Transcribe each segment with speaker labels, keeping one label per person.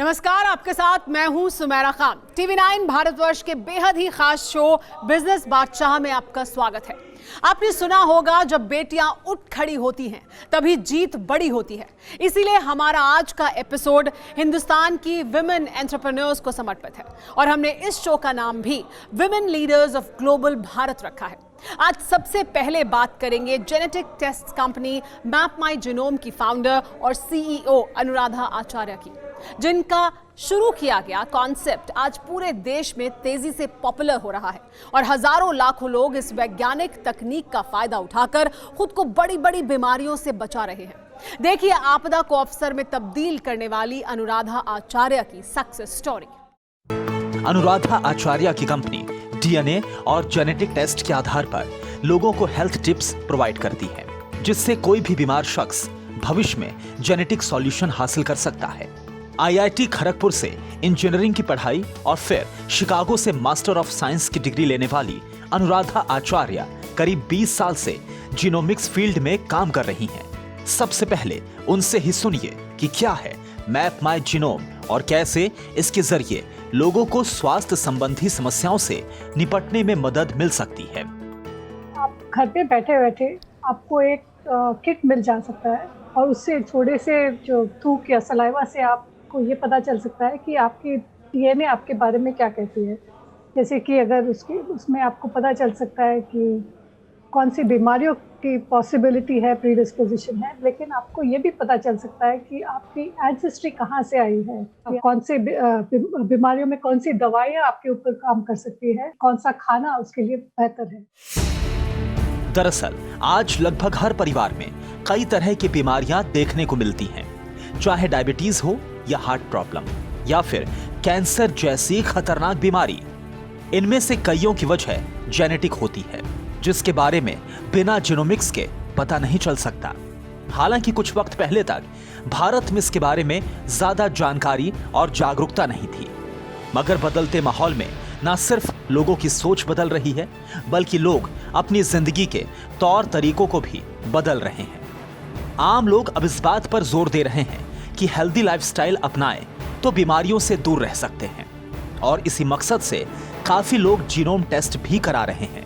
Speaker 1: नमस्कार, आपके साथ मैं हूं सुमेरा खान। TV9 भारतवर्ष के बेहद ही खास शो बिजनेस बादशाह में आपका स्वागत है। आपने सुना होगा, जब बेटियां उठ खड़ी होती हैं तभी जीत बड़ी होती है। इसीलिए हमारा आज का एपिसोड हिंदुस्तान की विमेन एंटरप्रेन्योर्स को समर्पित है और हमने इस शो का नाम भी women leaders of global Bharat रखा है। आज सबसे पहले बात करेंगे जेनेटिक टेस्ट कंपनी मैप माई जीनोम की फाउंडर और CEO अनुराधा आचार्य की, जिनका शुरू किया गया कॉन्सेप्ट आज पूरे देश में तेजी से पॉपुलर हो रहा है और हजारों लाखों लोग इस वैज्ञानिक तकनीक का फायदा उठाकर खुद को बड़ी बड़ी बीमारियों से बचा रहे हैं। देखिए आपदा को अवसर में तब्दील करने वाली अनुराधा आचार्य की सक्सेस स्टोरी।
Speaker 2: अनुराधा आचार्य की कंपनी DNA और जेनेटिक टेस्ट के आधार पर लोगों को हेल्थ टिप्स प्रोवाइड करती है, जिससे कोई भी बीमार शख्स भविष्य में जेनेटिक सॉल्यूशन हासिल कर सकता है। IIT खड़गपुर से इंजीनियरिंग की पढ़ाई और फिर शिकागो से मास्टर ऑफ साइंस की डिग्री लेने वाली अनुराधा आचार्य करीब 20 साल से जीनोमिक्स फील्ड में काम कर रही हैं। सबसे पहले उनसे ही सुनिए कि क्या है मैप माई जीनोम और कैसे इसके जरिए लोगों को स्वास्थ्य संबंधी समस्याओं से निपटने में मदद मिल सकती है।
Speaker 3: आप घर पे बैठे बैठे आपको एक किट मिल जा सकता है और उससे थोड़े से जो थूक या सलाइवा से आपको ये पता चल सकता है कि आपकी DNA आपके बारे में क्या कहती है। जैसे कि अगर उसमें आपको पता चल सकता है कि कौन सी बीमारियों की पॉसिबिलिटी है, प्रीडिस्पोजिशन है, लेकिन आपको ये भी पता चल सकता है कि आपकी एंसेस्ट्री कहाँ से आई है, कौन से बीमारियों में कौन सी दवाइयाँ आपके ऊपर काम कर सकती है, कौन सा खाना उसके लिए बेहतर है।
Speaker 2: दरअसल आज लगभग हर परिवार में कई तरह की बीमारियां देखने को मिलती हैं, चाहे डायबिटीज हो या हार्ट प्रॉब्लम या फिर कैंसर जैसी खतरनाक बीमारी। इनमें से कईयों की वजह जेनेटिक होती है, जिसके बारे में बिना जीनोमिक्स के पता नहीं चल सकता। हालांकि कुछ वक्त पहले तक भारत में इसके बारे में ज्यादा जानकारी और जागरूकता नहीं थी, मगर बदलते माहौल में न सिर्फ लोगों की सोच बदल रही है, बल्कि लोग अपनी जिंदगी के तौर तरीकों को भी बदल रहे हैं। आम लोग अब इस बात पर जोर दे रहे हैं कि हेल्दी लाइफस्टाइल अपनाएं तो बीमारियों से दूर रह सकते हैं, और इसी मकसद से काफी लोग जीनोम टेस्ट भी करा रहे हैं।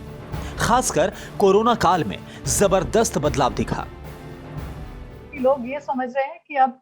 Speaker 2: खासकर कोरोना काल में जबरदस्त बदलाव दिखा।
Speaker 3: लोग ये समझ रहे हैं कि अब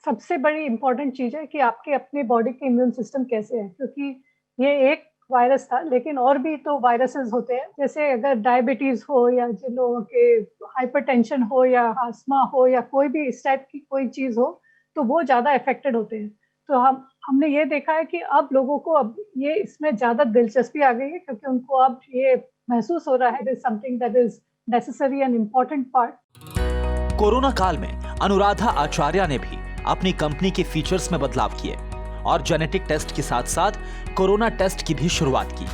Speaker 3: सबसे बड़ी इंपॉर्टेंट चीज है कि आपके अपने बॉडी के इम्यून सिस्टम कैसे है, क्योंकि ये एक वायरस था, लेकिन और भी तो वायरसेस होते हैं। जैसे अगर डायबिटीज हो या जिन लोगों के हाइपरटेंशन हो या अस्थमा हो या कोई भी इस टाइप की कोई चीज हो, तो वो ज्यादा अफेक्टेड होते हैं। तो हमने ये देखा है कि अब लोगों को अब ये इसमें ज्यादा दिलचस्पी आ गई है, क्योंकि उनको अब ये महसूस हो रहा है this something that is necessary and important part.
Speaker 2: Corona काल में अनुराधा आचार्य ने भी अपनी कंपनी के फीचर्स में बदलाव किए और जेनेटिक टेस्ट के साथ साथ कोरोना टेस्ट की भी शुरुआत की,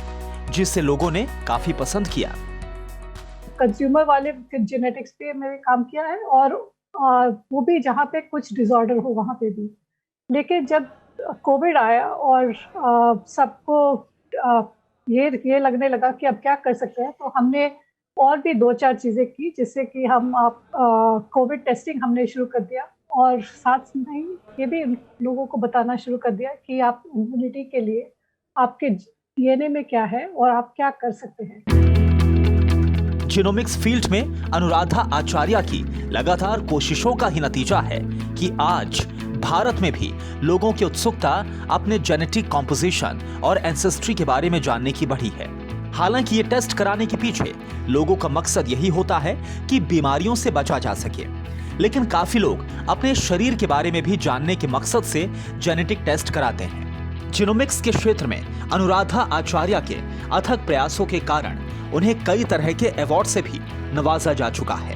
Speaker 2: जिसे लोगों ने काफी पसंद किया।
Speaker 3: कंज्यूमर वाले जेनेटिक्स पे मैंने काम किया है और वो भी जहाँ पे कुछ डिसऑर्डर हो वहाँ पे भी। लेकिन जब कोविड आया और सबको ये लगने लगा कि अब क्या कर सकते हैं, तो हमने और भी 2-4 चीज़ें की, जिससे कि हम कोविड टेस्टिंग हमने शुरू कर दिया और साथ में ये भी लोगों को बताना शुरू कर दिया कि आप इम्यूनिटी के लिए आपके DNA में क्या है और आप क्या कर सकते हैं।
Speaker 2: जीनोमिक्स फील्ड में अनुराधा आचार्य की लगातार कोशिशों का ही नतीजा है कि आज भारत में भी लोगों की उत्सुकता अपने जेनेटिक कॉम्पोजिशन और एंसेस्ट्री के बारे में जानने की बढ़ी है। हालांकि ये टेस्ट कराने के पीछे लोगों का मकसद यही होता है कि बीमारियों से बचा जा सके, लेकिन काफी लोग अपने शरीर के बारे में भी जानने के मकसद से जेनेटिक टेस्ट कराते हैं। जीनोमिक्स के क्षेत्र में अनुराधा आचार्य के अथक प्रयासों के कारण उन्हें कई तरह के अवार्ड से भी नवाजा जा चुका है।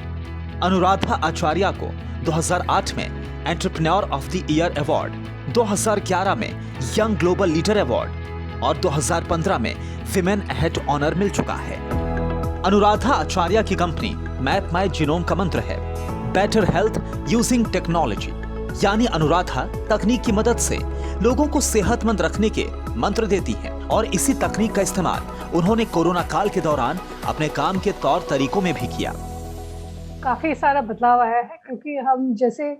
Speaker 2: अनुराधा आचार्य को 2008 में entrepreneur of the year award, 2011 में यंग ग्लोबल लीडर अवार्ड और 2015 में विमेन अहेड ऑनर मिल चुका है। अनुराधा आचार्य की कंपनी मैप माई जीनोम का मंत्र है बेटर हेल्थ यूजिंग टेक्नोलॉजी, यानी अनुराधा तकनीक की मदद से लोगों को सेहतमंद रखने के मंत्र देती है और इसी तकनीक का इस्तेमाल उन्होंने कोरोना काल के दौरान अपने काम के तौर तरीकों में भी किया।
Speaker 3: काफी सारा बदलाव आया है, क्योंकि हम जैसे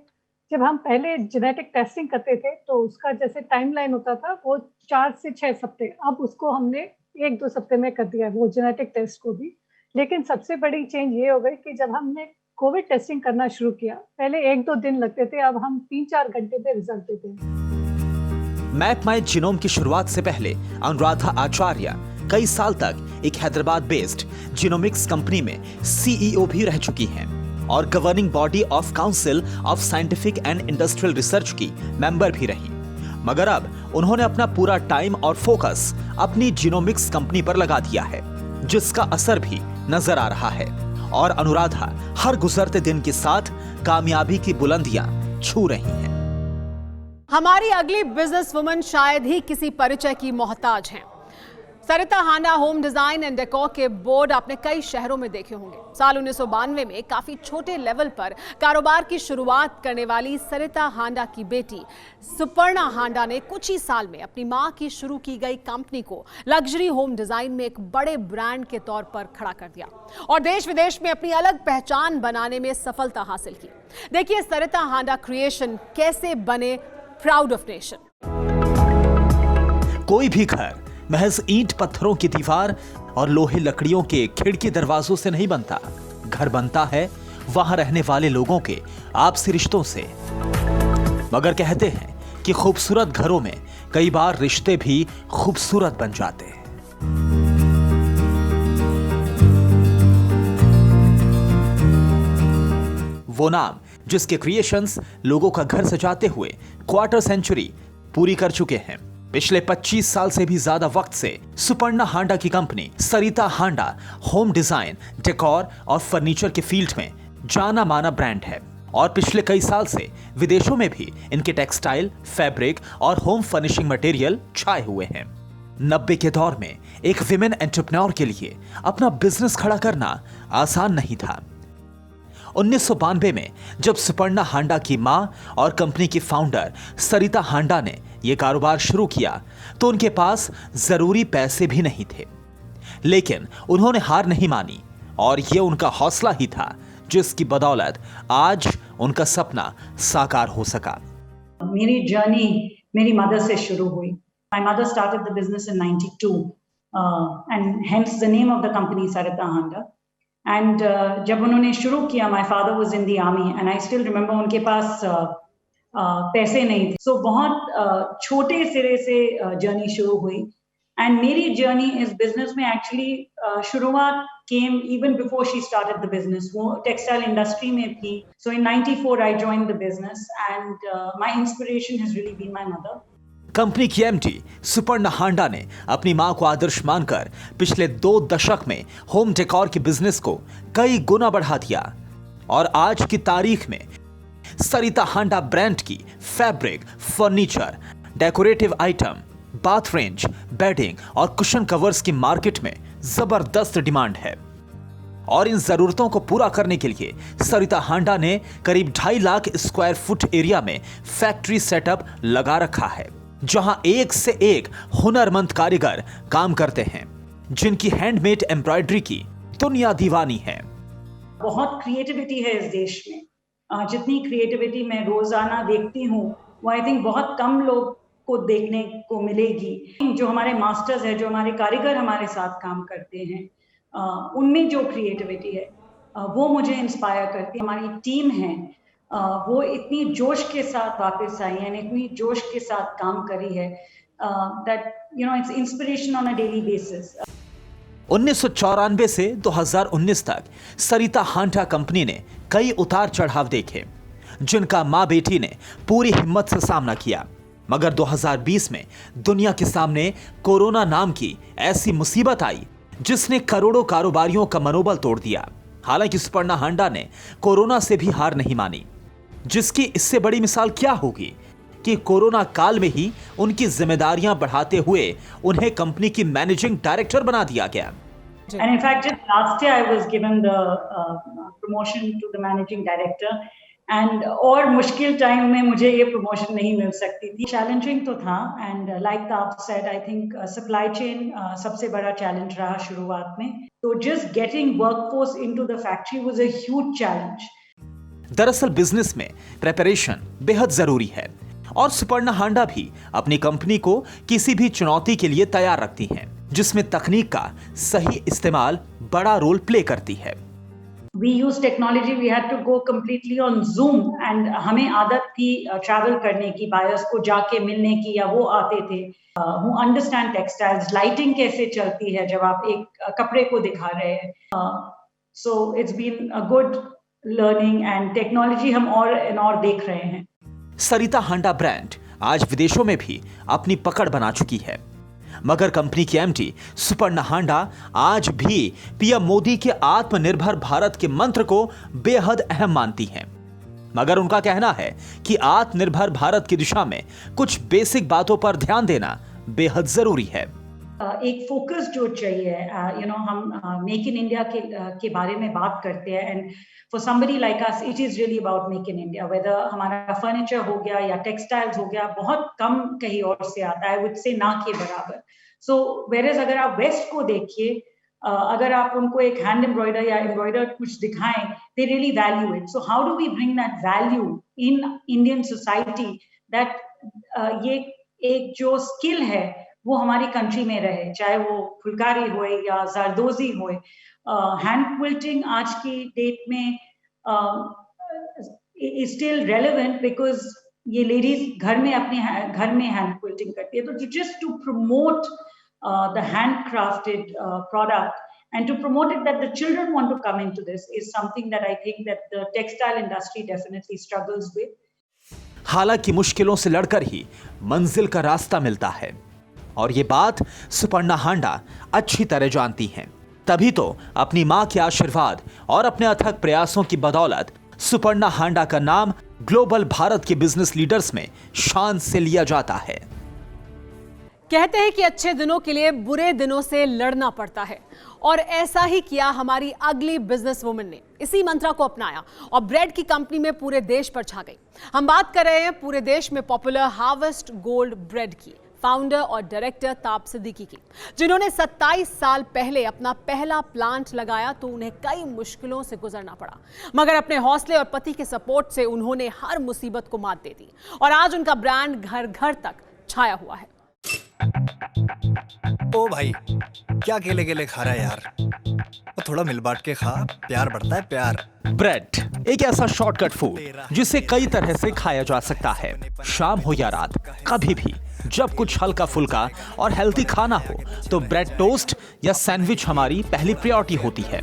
Speaker 3: जब हम पहले जेनेटिक टेस्टिंग करते थे तो उसका जैसे टाइमलाइन होता था वो 4 से 6 हफ्ते, अब उसको हमने 1-2 हफ्ते में कर दिया है वो जेनेटिक टेस्ट को भी। लेकिन सबसे बड़ी चेंज ये हो गई कि जब हमने कोविड टेस्टिंग करना शुरू किया, पहले 1-2 दिन लगते थे, अब हम 3-4 घंटे में रिजल्ट देते हैं।
Speaker 2: मैप माई जीनोम की शुरुआत से पहले अनुराधा आचार्य कई साल तक एक हैदराबाद बेस्ड जीनोमिक्स कंपनी में सीईओ भी रह चुकी हैं और governing body of council of scientific and industrial research की मेंबर भी रही। मगर अब उन्होंने अपना पूरा टाइम और फोकस अपनी जीनोमिक्स कंपनी पर लगा दिया है, जिसका असर भी नजर आ रहा है और अनुराधा हर गुजरते दिन के साथ कामयाबी की बुलंदियां छू रही हैं।
Speaker 1: हमारी अगली बिजनेस वुमन शायद ही किसी परिचय की मोहताज हैं। सरिता हांडा होम डिजाइन एंड डेकोर के बोर्ड आपने कई शहरों में देखे होंगे। साल 1992 में काफी छोटे लेवल पर कारोबार की शुरुआत करने वाली सरिता हांडा की बेटी सुपर्णा हांडा ने कुछ ही साल में अपनी मां की शुरू की गई कंपनी को लग्जरी होम डिजाइन में एक बड़े ब्रांड के तौर पर खड़ा कर दिया और देश विदेश में अपनी अलग पहचान बनाने में सफलता हासिल की। देखिए सरिता हांडा क्रिएशन कैसे बने प्राउड ऑफ नेशन।
Speaker 2: कोई भी घर महज ईंट पत्थरों की दीवार और लोहे लकड़ियों के खिड़की दरवाजों से नहीं बनता। घर बनता है वहां रहने वाले लोगों के आपसी रिश्तों से। मगर कहते हैं कि खूबसूरत घरों में कई बार रिश्ते भी खूबसूरत बन जाते हैं। वो नाम जिसके क्रिएशंस लोगों का घर सजाते हुए क्वार्टर सेंचुरी पूरी कर चुके हैं। पिछले 25 साल से भी ज्यादा वक्त से सुपर्णा हांडा की कंपनी सरिता हांडा होम डिजाइन, डेकोर और फर्नीचर के फील्ड में जाना माना ब्रांड है और पिछले कई साल से विदेशों में भी इनके टेक्सटाइल, फैब्रिक और होम फर्निशिंग मटेरियल छाए हुए हैं। 90 के दौर में एक विमेन एंटरप्रेन्योर के लिए अपना बिजनेस खड़ा करना आसान नहीं था। 1992 में जब सुपर्णा हांडा की मां और कंपनी की फाउंडर सरिता हांडा ने यह कारोबार शुरू किया तो उनके पास जरूरी पैसे भी नहीं थे, लेकिन उन्होंने हार नहीं मानी और यह उनका हौसला ही था जिसकी बदौलत आज उनका सपना साकार हो सका।
Speaker 4: मेरी जर्नी मेरी मदर से शुरू हुई। My mother started the business in 92 and hence the name of the company Sarita Handa. And जब उन्होंने शुरू किया, my father was in the army and I still remember उनके पास पैसे नहीं थे। सो बहुत छोटे सिरे से जर्नी शुरू हुई एंड मेरी जर्नी इस बिजनेस में एक्चुअली शुरुआत came even before she started the business. वो टेक्सटाइल इंडस्ट्री में थी। So in 94 I joined the business and my inspiration has really been my mother.
Speaker 2: Company की एमडी सुपर्णा हांडा ने अपनी मां को आदर्श मानकर पिछले 2 दशक में होम डेकोर के बिजनेस को कई गुना बढ़ा दिया और आज की तारीख में सरिता हांडा ब्रांड की fabric, furniture, decorative item, bath range, bedding और कुशन कवर्स की मार्केट में जबरदस्त डिमांड है और इन जरूरतों को पूरा करने के लिए सरिता हांडा ने करीब 2.5 लाख स्क्वायर फुट एरिया में फैक्ट्री सेटअप लगा रखा है, जहां एक से एक हुनरमंद कारीगर काम करते हैं जिनकी हैंडमेड एम्ब्रॉयडरी की दुनिया दीवानी है।
Speaker 4: बहुत क्रिएटिविटी है इस देश में। जितनी क्रिएटिविटी मैं रोजाना देखती हूँ वो आई थिंक बहुत कम लोग को देखने को मिलेगी। जो हमारे मास्टर्स है, जो हमारे कारीगर हमारे साथ काम करते हैं, उनमें जो क्रिएटिविटी है वो मुझे इंस्पायर करती है। हमारी टीम है वो इतनी जोश के साथ वापस आई है, इतनी जोश के साथ काम करी है that you know it's inspiration on a daily basis.
Speaker 2: 1994 से 2019 तक सरिता हांडा कंपनी ने कई उतार चढ़ाव देखे जिनका मां बेटी ने पूरी हिम्मत से सामना किया। मगर 2020 में दुनिया के सामने कोरोना नाम की ऐसी मुसीबत आई जिसने करोड़ों कारोबारियों का मनोबल तोड़ दिया। हालांकि सुपर्णा हांडा ने कोरोना से भी हार नहीं मानी, जिसकी इससे बड़ी मिसाल क्या होगी कि कोरोना काल में ही उनकी जिम्मेदारियां बढ़ाते हुए उन्हें कंपनी की मैनेजिंग डायरेक्टर बना दिया गया।
Speaker 4: And in fact, just last year I was given the promotion to the managing director, and और मुश्किल टाइम में मुझे ये प्रमोशन नहीं मिल सकती थी। चैलेंजिंग तो था and like that said I think supply chain सबसे बड़ा चैलेंज रहा शुरुआत में। तो just getting workforce into the factory was a huge challenge.
Speaker 2: दरअसल बिजनेस में प्रिपरेशन बेहद जरूरी है और सुपर्णा हांडा भी अपनी कंपनी को किसी भी चुनौती के लिए तैयार रखती हैं, जिसमें तकनीक का सही इस्तेमाल बड़ा रोल प्ले करती है।
Speaker 4: We use technology. We had to go completely on Zoom, and हमें आदत थी travel करने की, buyers को जाके मिलने की, या वो आते थे who understand textiles, lighting कैसे चलती है जब आप एक कपड़े को दिखा रहे हैं. So it's been a good learning, and technology हम और देख रहे हैं.
Speaker 2: सरिता हांडा ब्रांड आज विदेशों में भी अपनी पकड़ बना चुकी है, मगर कंपनी की एमडी सुपर्णा हांडा आज भी पीएम मोदी के आत्मनिर्भर भारत के मंत्र को बेहद अहम मानती हैं। मगर उनका कहना है कि आत्मनिर्भर भारत की दिशा में कुछ बेसिक बातों पर ध्यान देना बेहद जरूरी है।
Speaker 4: एक फोकस जो चाहिए, हम मेक इन इंडिया के बारे में बात करते हैं, and for somebody like us it is really about make in India. Whether हमारा फर्नीचर हो गया या टेक्सटाइल्स हो गया, बहुत कम कहीं और से आता है, वुड से ना के बराबर। सो वेरेज अगर आप वेस्ट को देखिए, अगर आप उनको एक हैंड एम्ब्रॉयडर या एम्ब्रॉयडर कुछ दिखाएं, they really value it. So how do we bring that value in Indian society, that ये एक जो स्किल है वो हमारी कंट्री में रहे, चाहे वो फुलकारी हो या जरदोजी हो। हैंड क्विल्टिंग आज की डेट में इज स्टिल रेलेवेंट, बिकॉज ये लेडीज घर में अपने घर में हैंड क्विल्टिंग करती है। तो just to promote the handcrafted product and to promote it, that the children want to come into this, is something that I think that the textile industry definitely struggles with.
Speaker 2: हालांकि मुश्किलों से लड़कर ही मंजिल का रास्ता मिलता है, और ये बात सुपर्णा हांडा अच्छी तरह जानती हैं। तभी तो अपनी मां के आशीर्वाद और अपने अथक प्रयासों की बदौलत सुपर्णा हांडा का नाम ग्लोबल भारत के बिजनेस लीडर्स में शान से लिया जाता है।
Speaker 1: कहते हैं कि अच्छे दिनों के लिए बुरे दिनों से लड़ना पड़ता है, और ऐसा ही किया हमारी अगली बिजनेस वुमन ने। इसी मंत्रा को अपनाया और ब्रेड की कंपनी में पूरे देश पर छा गई। हम बात कर रहे हैं पूरे देश में पॉपुलर हार्वेस्ट गोल्ड ब्रेड की, फाउंडर और डायरेक्टर ताब सिद्दीकी की, जिन्होंने 27 साल पहले अपना पहला प्लांट लगाया तो उन्हें कई मुश्किलों से गुजरना पड़ा, मगर अपने हौसले और पति के सपोर्ट से उन्होंने हर मुसीबत को मात दे दी, और आज उनका ब्रांड घर घर तक छाया हुआ है।
Speaker 5: ओ भाई, क्या केले केले खा रहा है यार, थोड़ा मिल बांट के खा, प्यार बढ़ता है प्यार।
Speaker 2: ब्रेड एक ऐसा शॉर्टकट फूड जिसे कई तरह से खाया जा सकता है, शाम हो या रात, कभी भी। जब कुछ हल्का फुल्का और हेल्दी खाना हो तो ब्रेड टोस्ट या सैंडविच हमारी पहली प्रायोरिटी होती है।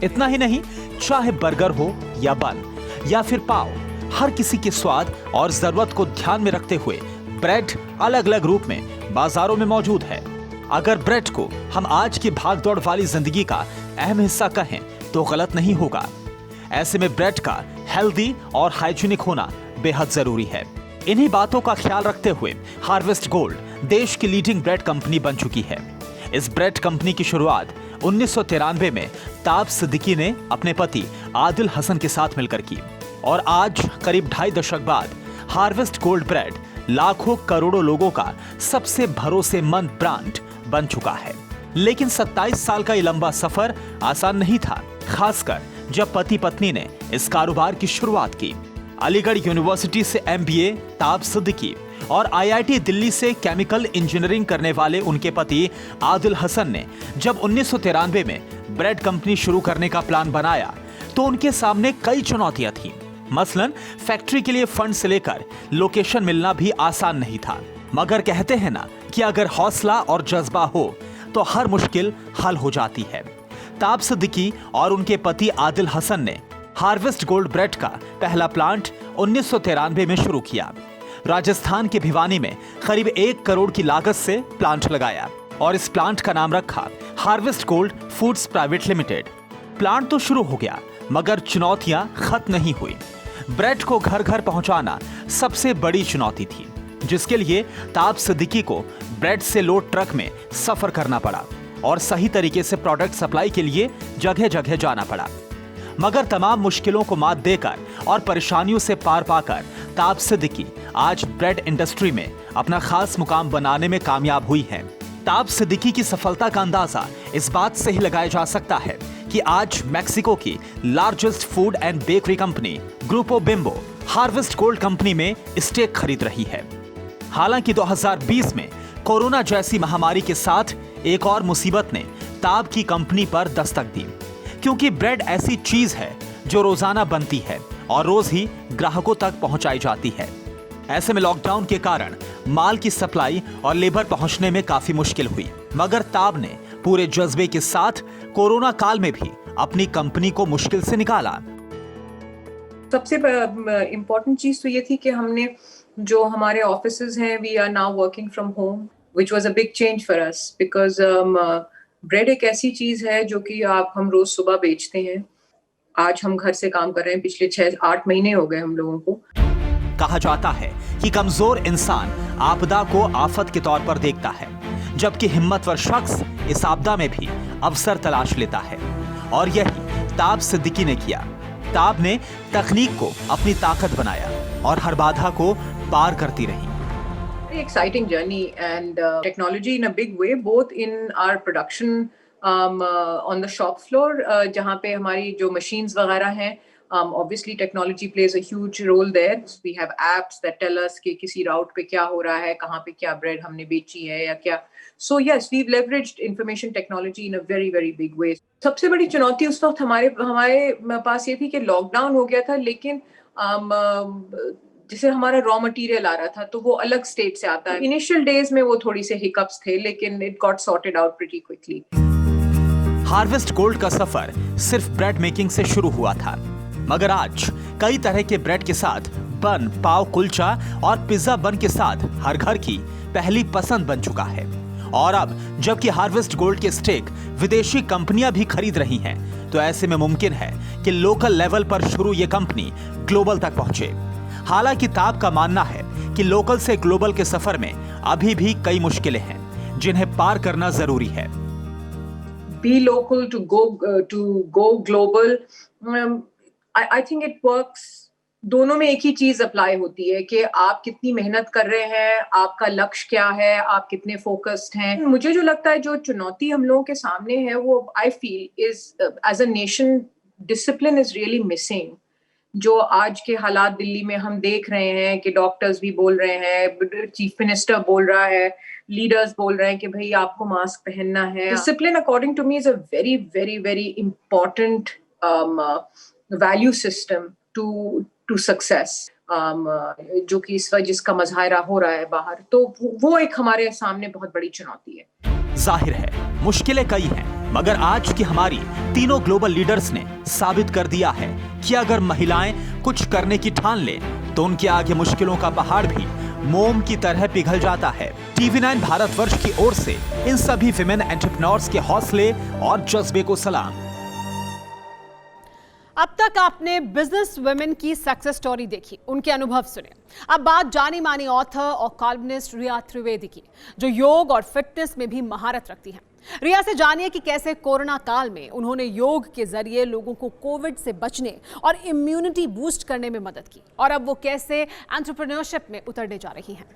Speaker 2: इतना ही नहीं, चाहे बर्गर हो या बन या फिर पाव, हर किसी के स्वाद और जरूरत को ध्यान में रखते हुए ब्रेड अलग अलग रूप में बाजारों में मौजूद है। अगर ब्रेड को हम आज की भागदौड़ वाली जिंदगी का अहम हिस्सा कहें तो गलत नहीं होगा। ऐसे में ब्रेड का हेल्दी और हाइजीनिक होना बेहद जरूरी है। इन्हीं बातों का ख्याल रखते हुए हार्वेस्ट गोल्ड देश की लीडिंग ब्रेड कंपनी बन चुकी है। इस ब्रेड कंपनी की शुरुआत 1993 में ताब सिद्दीकी ने अपने पति आदिल हसन के साथ मिलकर की, और आज करीब 2.5 दशक बाद हार्वेस्ट गोल्ड ब्रेड लाखों करोड़ों लोगों का सबसे भरोसेमंद ब्रांड बन चुका है। लेकिन 27 साल का ये लंबा सफर आसान नहीं था, खासकर जब पति पत्नी ने इस कारोबार की शुरुआत की। अलीगढ़ यूनिवर्सिटी से MBA ताब सिद्दीकी और IIT दिल्ली से केमिकल इंजीनियरिंग करने वाले उनके पति आदिल हसन ने जब 1993 में ब्रेड कंपनी शुरू करने का प्लान बनाया तो उनके सामने कई चुनौतियां थीं। मसलन फैक्ट्री के लिए फंड से लेकर लोकेशन मिलना भी आसान नहीं था, मगर कहते हैं ना कि अगर हौसला और जज्बा हो तो हर मुश्किल हल हो जाती है। ताब सिद्दीकी और उनके पति आदिल हसन ने हार्वेस्ट गोल्ड ब्रेड का पहला प्लांट 1993 में शुरू किया। राजस्थान के भिवानी में करीब 1 करोड़ की लागत से प्लांट लगाया और इस प्लांट का नाम रखा harvest gold foods private limited. Plant तो शुरू हो गया, मगर चुनौतियां खत्म नहीं हुई। ब्रेड को घर घर पहुंचाना सबसे बड़ी चुनौती थी, जिसके लिए ताब सिद्दीकी को ब्रेड से लोड ट्रक में सफर करना पड़ा और सही तरीके से प्रोडक्ट सप्लाई के लिए जगह जगह जाना पड़ा। मगर तमाम मुश्किलों को मात देकर और परेशानियों से पार पाकर ताब सिद्दीकी आज ब्रेड इंडस्ट्री में अपना खास मुकाम बनाने में कामयाब हुई है। ताब सिद्दीकी की सफलता का अंदाजा इस बात से ही लगाया जा सकता है कि आज मेक्सिको की largest food and bakery company Grupo bimbo harvest gold company में स्टेक खरीद रही है। हालांकि 2020 में कोरोना जैसी महामारी के साथ एक और मुसीबत ने ताब की कंपनी पर दस्तक दी, क्योंकि ब्रेड ऐसी चीज है जो रोजाना बनती है और रोज ही ग्राहकों तक पहुंचाई जाती है। ऐसे में लॉकडाउन के कारण माल की सप्लाई और लेबर पहुंचने में काफी मुश्किल हुई, मगर ताब ने पूरे जज्बे के साथ कोरोना काल में भी अपनी कंपनी को मुश्किल से निकाला।
Speaker 6: सबसे इम्पोर्टेंट चीज तो ये थी कि हमने जो हमारे ऑफिसेज हैं, we are now working from home, which was a big change for us, because bread एक ऐसी चीज है जो कि हम रोज सुबह बेचते हैं। आज हम घर से काम कर रहे हैं, पिछले 6-8 महीने हो गए हम लोगों को।
Speaker 2: कहा जाता है कि कमजोर इंसान आपदा को आफत के तौर पर देखता है, जबकि हिम्मतवर शख्स इस आपदा में भी अवसर तलाश लेता है, और यही ताब सिद्दीकी ने किया। ताब ने तकनीक को अपनी ताकत बनाया और हर बाधा को पार करती रही।
Speaker 6: Exciting journey and technology in a big way, both in our production on the shop floor, जहाँ पे हमारी जो machines वगैरह हैं, obviously technology plays a huge role there. We have apps that tell us कि किसी route पे क्या हो रहा है, कहाँ पे क्या bread हमने बेची है या क्या। So yes, we've leveraged information technology in a very very big way. सबसे बड़ी चुनौती उस वक्त हमारे पास ये थी कि लॉकडाउन हो गया था, लेकिन जिसे हमारा रॉ मटेरियल आ रहा था तो वो अलग स्टेट से आता है। इनिशियल डेज में वो थोड़ी से हिकअप्स थे, लेकिन it got sorted out pretty quickly.
Speaker 2: Harvest gold का सफर सिर्फ ब्रेड मेकिंग से शुरू हुआ था, मगर आज कई तरह के ब्रेड के साथ बन, पाव, कुलचा और पिज्जा बन के साथ हर घर की पहली पसंद बन चुका है। और अब जबकि हार्वेस्ट गोल्ड के स्टेक विदेशी कंपनियां भी खरीद रही हैं, तो ऐसे में मुमकिन है कि लोकल लेवल पर शुरू ये कंपनी ग्लोबल तक पहुंचे। हालांकि ताब का मानना है कि लोकल से ग्लोबल के सफर में अभी भी कई मुश्किलें हैं, जिन्हें पार करना जरूरी है।
Speaker 6: Be local to go global. I think it works. दोनों में एक ही चीज अप्लाई होती है कि आप कितनी मेहनत कर रहे हैं, आपका लक्ष्य क्या है, आप कितने फोकस्ड हैं। मुझे जो लगता है जो चुनौती हम लोगों के सामने है, वो I feel is as a nation discipline is really missing. जो आज के हालात दिल्ली में हम देख रहे हैं कि डॉक्टर्स भी बोल रहे हैं, चीफ मिनिस्टर बोल रहा है, लीडर्स बोल रहे हैं कि भाई आपको मास्क पहनना है। Discipline according to me is a very very very important value system to success, जो कि इस वक्त जिसका मज़ाहिरा हो रहा है बाहर, तो वो एक हमारे सामने बहुत बड़ी चुनौती है।
Speaker 2: जाहिर है मुश्किलें कई हैं, मगर आज की हमारी तीनों ग्लोबल लीडर्स ने साबित कर दिया है कि अगर महिलाएं कुछ करने की ठान लें तो उनके आगे मुश्किलों का पहाड़ भी मोम की तरह पिघल जाता है। TV9 भारतवर्ष की ओर से इन सभी विमेन एंटरप्रेन्योर्स के हौसले और जज्बे को सलाम।
Speaker 1: अब तक आपने बिजनेस वुमेन की सक्सेस स्टोरी देखी, उनके अनुभव सुने। अब बात जानी मानी ऑथर और कॉलमनिस्ट रिया त्रिवेदी की, जो योग और फिटनेस में भी महारत रखती हैं। रिया से जानिए कि कैसे कोरोना काल में उन्होंने योग के जरिए लोगों को कोविड से बचने और इम्यूनिटी बूस्ट करने में मदद की, और अब वो कैसे एंटरप्रेन्योरशिप में उतरने जा रही हैं।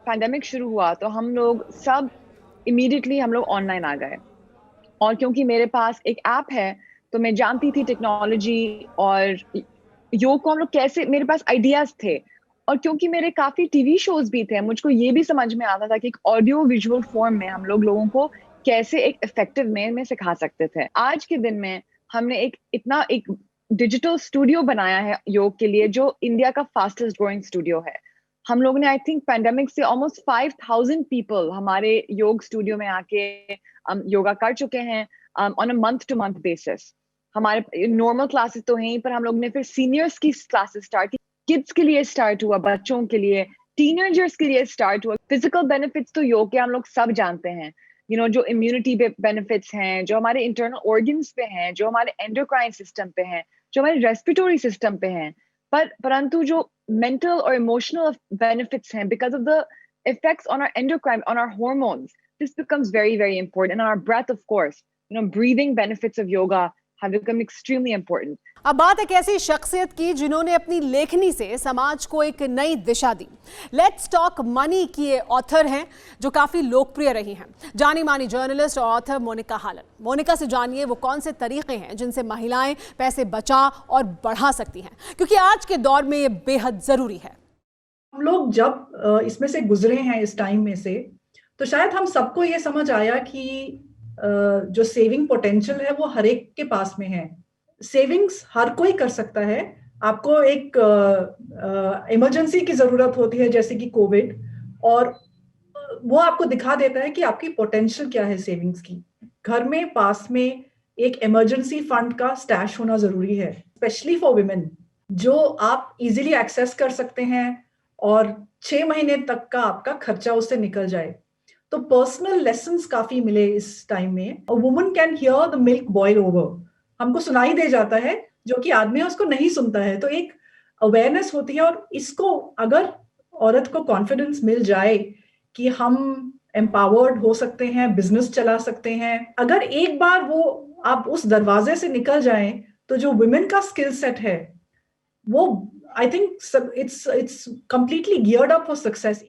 Speaker 7: पैंडेमिक शुरू हुआ तो हम लोग सब इमीडिएटली ऑनलाइन आ गए, और क्योंकि मेरे पास एक ऐप है तो मैं जानती थी टेक्नोलॉजी और योग को हम लोग कैसे, मेरे पास आइडियाज थे, और क्योंकि मेरे काफी टीवी शोज भी थे, मुझको ये भी समझ में आता था कि एक ऑडियो विजुअल फॉर्म में हम लोगों को कैसे एक इफेक्टिव वे में सिखा सकते थे। आज के दिन में हमने एक डिजिटल स्टूडियो बनाया है योग के लिए, जो इंडिया का फास्टेस्ट ग्रोइंग स्टूडियो है। हम लोग ने आई थिंक पैंडेमिक से ऑलमोस्ट 5000 पीपल हमारे योग स्टूडियो में आके योगा कर चुके हैं on a month two month basis. हमारे नॉर्मल क्लासेस तो हैं, पर हम लोग ने फिर सीनियर्स की क्लासेस स्टार्ट की, किड्स के लिए स्टार्ट हुआ, बच्चों के लिए, टीनेजर्स के लिए स्टार्ट हुआ। फिजिकल बेनिफिट्स तो योग के हम लोग सब जानते हैं, जो इम्यूनिटी बेनिफिट्स हैं, जो हमारे इंटरनल ऑर्गन्स पे हैं, जो हमारे एंडोक्राइन सिस्टम पे हैं, जो हमारे रेस्पिरेटरी सिस्टम पे हैं, परंतु जो मेंटल और इमोशनल बेनिफिट्स हैं because of the effects on our endocrine, on our hormones, this becomes very very important, and our breath of course, breathing benefits of yoga, have become extremely important.
Speaker 1: अब बात एक ऐसी शख्सियत की जिन्होंने अपनी लेखनी से समाज को एक नई दिशा दी। लेट्स टॉक मनी की ये ऑथर हैं जो काफी लोकप्रिय रही हैं, जानी मानी जर्नलिस्ट और ऑथर मोनिका हालन। मोनिका से जानिए वो कौन से तरीके हैं जिनसे महिलाएं पैसे बचा और बढ़ा सकती हैं, क्योंकि आज के दौर में ये बेहद जरूरी है।
Speaker 8: हम लोग जब इसमें से गुजरे हैं इस टाइम में से, तो शायद हम सबको ये समझ आया कि जो सेविंग पोटेंशियल है वो हर एक के पास में है। सेविंग्स हर कोई कर सकता है। आपको एक इमरजेंसी की जरूरत होती है जैसे कि कोविड, और वो आपको दिखा देता है कि आपकी पोटेंशियल क्या है सेविंग्स की। घर में पास में एक इमरजेंसी फंड का स्टैश होना जरूरी है, स्पेशली फॉर वुमेन, जो आप इजीली एक्सेस कर सकते हैं और 6 महीने तक का आपका खर्चा उससे निकल जाए। तो पर्सनल लेसन्स काफी मिले इस टाइम में। A woman can hear the milk boil over, हमको सुनाई दे जाता है, जो कि आदमी उसको नहीं सुनता है। तो एक अवेयरनेस होती है, और इसको अगर औरत को कॉन्फिडेंस मिल जाए कि हम एम्पावर्ड हो सकते हैं, बिजनेस चला सकते हैं, अगर एक बार वो आप उस दरवाजे से निकल जाएं, तो जो वुमेन का स्किल सेट है वो I think it's completely geared up for success.